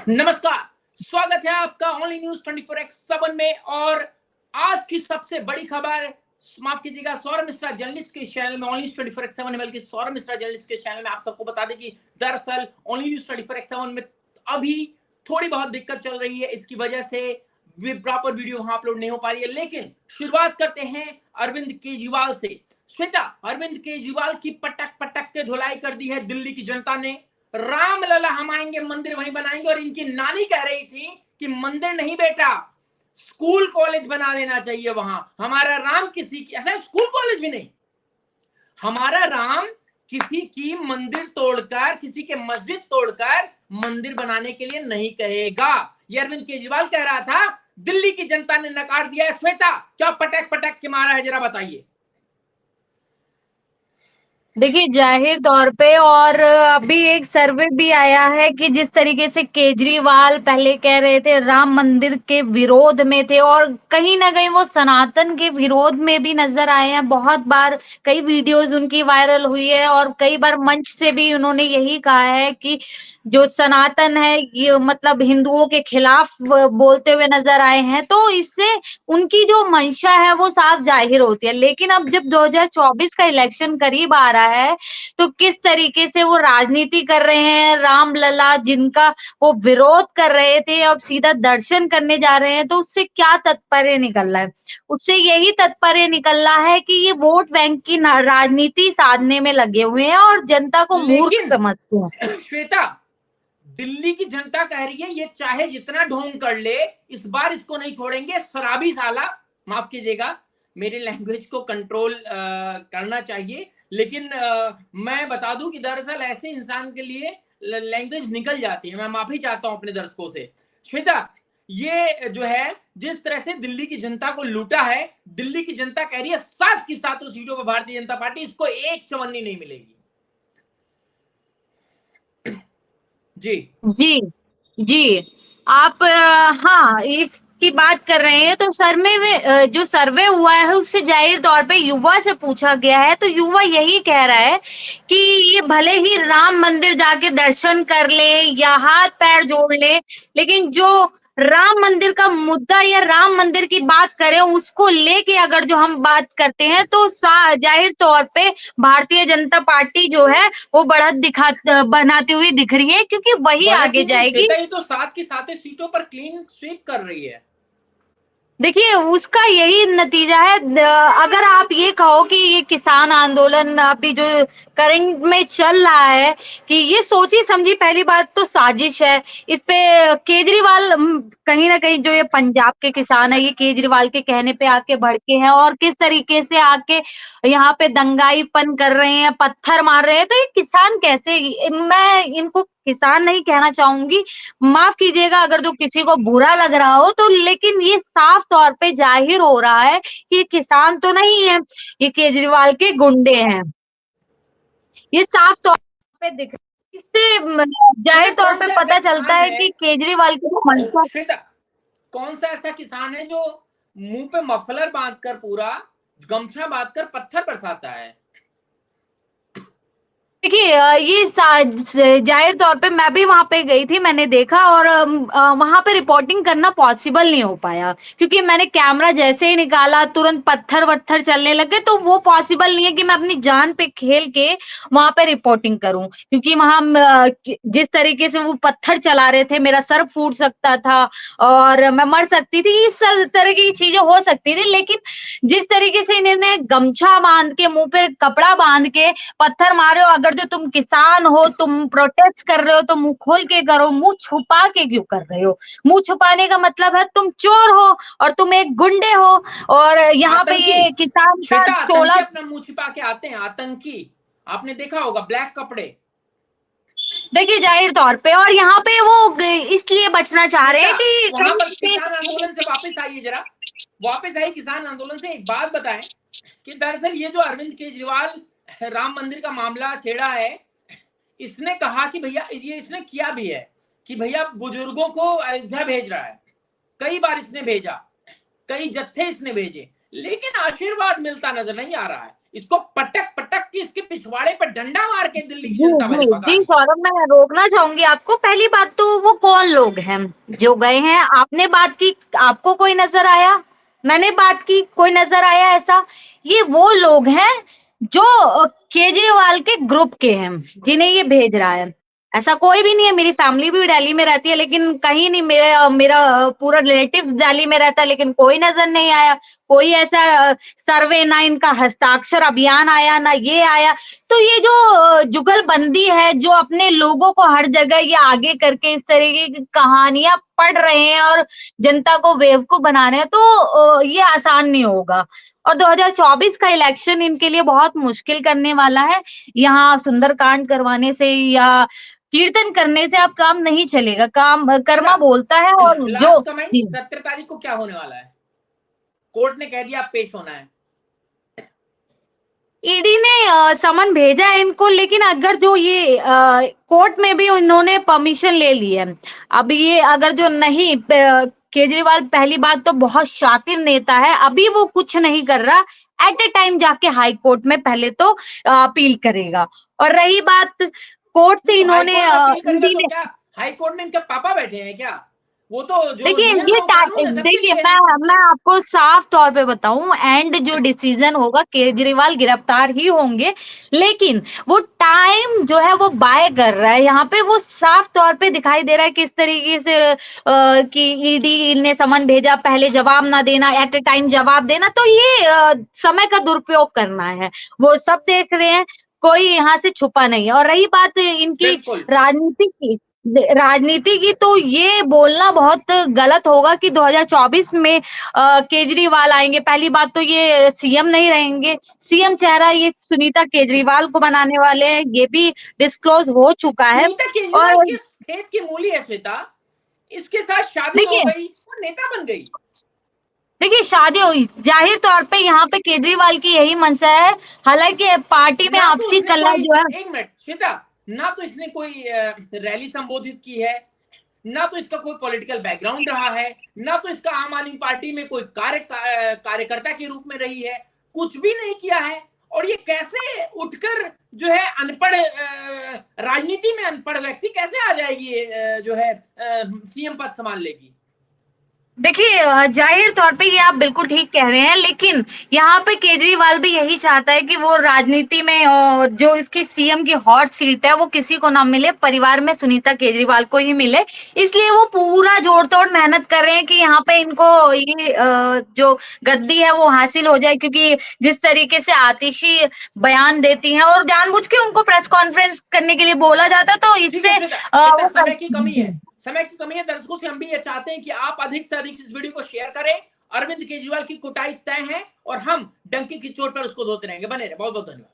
नमस्कार, स्वागत है आपका ओनली न्यूज 24x7 में। और आज की सबसे बड़ी खबर, माफ कीजिएगा, सौरभ मिश्रा जर्नलिस्ट के चैनल में, ओनली न्यूज 24x7 में, बल्कि सौरभ मिश्रा जर्नलिस्ट के चैनल में आप सबको बता दें कि दरअसल ओनली न्यूज 24x7 में अभी थोड़ी बहुत दिक्कत चल रही है। इसकी वजह से प्रॉपर वीडियो वहां अपलोड नहीं हो पा रही है। लेकिन शुरुआत करते हैं अरविंद केजरीवाल से। श्वेता, अरविंद केजरीवाल की पटक पटक के धुलाई कर दी है दिल्ली की जनता ने। रामलला हम आएंगे, मंदिर वहीं बनाएंगे। और इनकी नानी कह रही थी कि मंदिर नहीं बेटा, स्कूल कॉलेज बना देना चाहिए वहां। हमारा राम किसी की, ऐसा स्कूल कॉलेज भी नहीं, हमारा राम किसी की मंदिर तोड़कर, किसी के मस्जिद तोड़कर मंदिर बनाने के लिए नहीं कहेगा। ये अरविंद केजरीवाल कह रहा था, दिल्ली की जनता ने नकार दिया है। श्वेता, क्या पटक पटक के मारा है, जरा बताइए। देखिए, जाहिर तौर पे और अभी एक सर्वे भी आया है कि जिस तरीके से केजरीवाल पहले कह रहे थे राम मंदिर के विरोध में थे और कहीं ना कहीं वो सनातन के विरोध में भी नजर आए हैं। बहुत बार कई वीडियोस उनकी वायरल हुई है और कई बार मंच से भी उन्होंने यही कहा है कि जो सनातन है ये मतलब हिंदुओं के खिलाफ बोलते हुए नजर आए हैं। तो इससे उनकी जो मंशा है वो साफ जाहिर होती है। लेकिन अब जब 2024 का इलेक्शन करीब आ रहा है तो किस तरीके से वो राजनीति कर रहे हैं, रामलला जिनका वो विरोध कर रहे थे अब सीधा दर्शन करने जा रहे हैं, तो उससे क्या तात्पर्य निकल रहा है? उससे यही तात्पर्य निकल रहा है कि ये वोट बैंक की राजनीति साधने में लगे हुए हैं और जनता को मूर्ख लेकिन समझते हैं। श्वेता, दिल्ली की जनता कह रही है ये चाहे जितना ढोंग कर ले, इस बार इसको नहीं छोड़ेंगे। शराबी साला, माफ कीजिएगा, मेरी लैंग्वेज को कंट्रोल करना चाहिए। लेकिन मैं बता दूं कि दरअसल ऐसे इंसान के लिए लैंग्वेज निकल जाती है। मैं माफी चाहता हूं अपने दर्शकों से। श्वेता, ये जो है जिस तरह से दिल्ली की जनता को लूटा है, दिल्ली की जनता कह रही है 7 की 7 सीटों पर भारतीय जनता पार्टी, इसको एक चवन्नी नहीं मिलेगी। जी जी, जी। आप हाँ, इसकी बात कर रहे हैं तो सर्वे में जो सर्वे हुआ है उससे जाहिर तौर पे युवा से पूछा गया है तो युवा यही कह रहा है कि ये भले ही राम मंदिर जाके दर्शन कर ले या हाथ पैर जोड़ ले, लेकिन जो राम मंदिर का मुद्दा या राम मंदिर की बात करें उसको लेके अगर जो हम बात करते हैं तो जाहिर तौर पे भारतीय जनता पार्टी जो है वो बढ़त बनाती हुई दिख रही है, क्योंकि वही बढ़ती आगे नहीं जाएगी। श्वेता, ये तो 7 की 7 सीटों पर क्लीन स्वीप कर रही है। देखिए, उसका यही नतीजा है। अगर आप ये कहो कि ये किसान आंदोलन अभी जो करंट में चल रहा है कि ये सोची समझी, पहली बात तो साजिश है। इस पे केजरीवाल कहीं ना कहीं जो ये पंजाब के किसान है ये केजरीवाल के कहने पे आके भड़के हैं और किस तरीके से आके यहाँ पे दंगाईपन कर रहे हैं, पत्थर मार रहे हैं। तो ये किसान कैसे, मैं इनको किसान नहीं कहना चाहूंगी, माफ कीजिएगा अगर जो किसी को बुरा लग रहा हो तो, लेकिन ये साफ तौर पे जाहिर हो रहा है कि ये किसान तो नहीं है, ये केजरीवाल के गुंडे हैं। ये साफ तौर पे दिख रहा है। इससे श्वेता, जाहिर तौर कौन पे सा ऐसा पता चलता किसान है है, कि केजरीवाल की जो मंशा। श्वेता, कौन सा ऐसा किसान है जो मुंह पे मफलर बांधकर, पूरा गमछा बांधकर पत्थर बरसाता है? देखिए, ये जाहिर तौर पे मैं भी वहां पे गई थी, मैंने देखा और वहां पे रिपोर्टिंग करना पॉसिबल नहीं हो पाया क्योंकि मैंने कैमरा जैसे ही निकाला तुरंत पत्थर वत्थर चलने लगे। तो वो पॉसिबल नहीं है कि मैं अपनी जान पे खेल के वहां पे रिपोर्टिंग करूं, क्योंकि वहां जिस तरीके से वो पत्थर चला रहे थे मेरा सर फूट सकता था और मैं मर सकती थी। इस तरह की चीजें हो सकती थी। लेकिन जिस तरीके से इन्होंने गमछा बांध के, मुंह पे कपड़ा बांध के पत्थर मारे हो, अगर जो तुम किसान हो, तुम प्रोटेस्ट कर रहे हो तो मुंह खोल के करो, मुंह छुपा के क्यों कर रहे हो? मुंह छुपाने का मतलब है तुम चोर हो और तुम एक गुंडे हो। और यहाँ पे आतंकी, ये किसान का श्वेता, आतंकी चोला। अपना मुंह छिपा के आते हैं, आतंकी। आपने देखा होगा, ब्लैक कपड़े। देखिए, जाहिर तौर पे और यहाँ पे वो इसलिए बचना चाह रहे श्वेता, हैं कि वहां पर कहीं किसान आंदोलन से वापस आइए जरा, वापस आइए किसान आंदोलन से। एक बात बताएं कि दरअसल ये जो अरविंद केजरीवाल राम मंदिर का मामला छेड़ा है, इसने कहा कि भैया, ये इसने किया भी है कि भैया बुजुर्गों को अयोध्या भेज रहा है। कई बार इसने भेजा, कई जत्थे इसने भेजे, लेकिन आशीर्वाद मिलता नजर नहीं आ रहा है। इसको पटक पटक के इसके पिछवाड़े पर डंडा मार के दिल्ली की जी जनता वाले जी भगा जी रही। सौरभ, मैं रोकना चाहूंगी आपको। पहली बात तो वो कौन लोग हैं जो गए हैं? आपने बात की, आपको कोई नजर आया? मैंने बात की, कोई नजर आया ऐसा? ये वो लोग हैं जो केजरीवाल के ग्रुप के हैं, जिन्हें ये भेज रहा है। ऐसा कोई भी नहीं है। मेरी फैमिली भी दिल्ली में रहती है, लेकिन कहीं नहीं, मेरा मेरा पूरा रिलेटिव्स दिल्ली में रहता है, लेकिन कोई नजर नहीं आया। कोई ऐसा सर्वे ना इनका हस्ताक्षर अभियान आया, ना ये आया। तो ये जो जुगलबंदी है, जो अपने लोगों को हर जगह ये आगे करके इस तरीके की कहानियां पढ़ रहे हैं और जनता को बेवकूफ बना रहे हैं, तो ये आसान नहीं होगा। और 2024 का इलेक्शन इनके लिए बहुत मुश्किल करने वाला है। यहाँ सुंदरकांड करवाने से या कीर्तन करने से अब काम नहीं चलेगा। काम कर्मा बोलता है। और जो लास्ट कमेंट, 17 तारीख को क्या होने वाला है? कोर्ट ने कह दिया पेश होना है। ईडी ने समन भेजा है इनको, लेकिन अगर जो ये कोर्ट में भी उन्होंने परमिशन ले ली है। अब ये अगर जो नहीं, केजरीवाल पहली बात तो बहुत शातिर नेता है, अभी वो कुछ नहीं कर रहा, एट ए टाइम जाके हाई कोर्ट में पहले तो अपील करेगा। और रही बात कोर्ट से, इन्होंने ईडी ने, क्या हाई कोर्ट में इनके पापा बैठे हैं क्या? वो तो जो देखिए नियम ये और कानून है, सबके देखिए लिए है। मैं आपको साफ तौर पे बताऊं, एंड जो डिसीजन होगा, केजरीवाल गिरफ्तार ही होंगे, लेकिन वो टाइम जो है वो बाय कर रहा है। यहाँ पे वो साफ तौर पे दिखाई दे रहा है किस तरीके से कि ईडी ने समन भेजा, पहले जवाब ना देना, एट ए टाइम जवाब देना, तो ये समय का दुरुपयोग करना है। वो सब देख रहे हैं, कोई यहाँ से छुपा नहीं है। और रही बात इनकी राजनीति की, तो ये बोलना बहुत गलत होगा कि 2024 में केजरीवाल आएंगे। पहली बात तो ये सीएम नहीं रहेंगे। सीएम चेहरा ये सुनीता केजरीवाल को बनाने वाले हैं, ये भी डिस्क्लोज हो चुका है। सुनीता केजरीवाल और किस खेत की मूली है श्वेता? इसके साथ शादी हो गई, वो नेता बन गई। देखिए शादी हुई, जाहिर तौर पे यहाँ पे केजरीवाल की यही मंशा है। हालांकि पार्टी में आपसी कलह जो है, एक मिनट श्वेता, ना तो इसने कोई रैली संबोधित की है, ना तो इसका कोई पॉलिटिकल बैकग्राउंड रहा है, ना तो इसका आम आदमी पार्टी में कोई कार्यकर्ता के रूप में रही है, कुछ भी नहीं किया है। और ये कैसे उठकर जो है अनपढ़ राजनीति में अनपढ़ व्यक्ति कैसे आ जाएगी, जो है सीएम पद संभाल लेगी? देखिए जाहिर तौर पे ये आप बिल्कुल ठीक कह रहे हैं, लेकिन यहाँ पे केजरीवाल भी यही चाहता है कि वो राजनीति में जो इसकी सीएम की हॉट सीट है वो किसी को ना मिले, परिवार में सुनीता केजरीवाल को ही मिले। इसलिए वो पूरा जोड़ तोड़ मेहनत कर रहे हैं कि यहाँ पे इनको ये जो गद्दी है वो हासिल हो जाए, क्योंकि जिस तरीके से आतिशी बयान देती हैं और जानबूझ के उनको प्रेस कॉन्फ्रेंस करने के लिए बोला जाता है, तो इससे समय की कमी है, समय की कमी है। दर्शकों से हम भी ये चाहते हैं कि आप अधिक से अधिक इस वीडियो को शेयर करें। अरविंद केजरीवाल की कुटाई तय है और हम डंकी की चोट पर उसको धोते रहेंगे। बने रहे, बहुत बहुत धन्यवाद।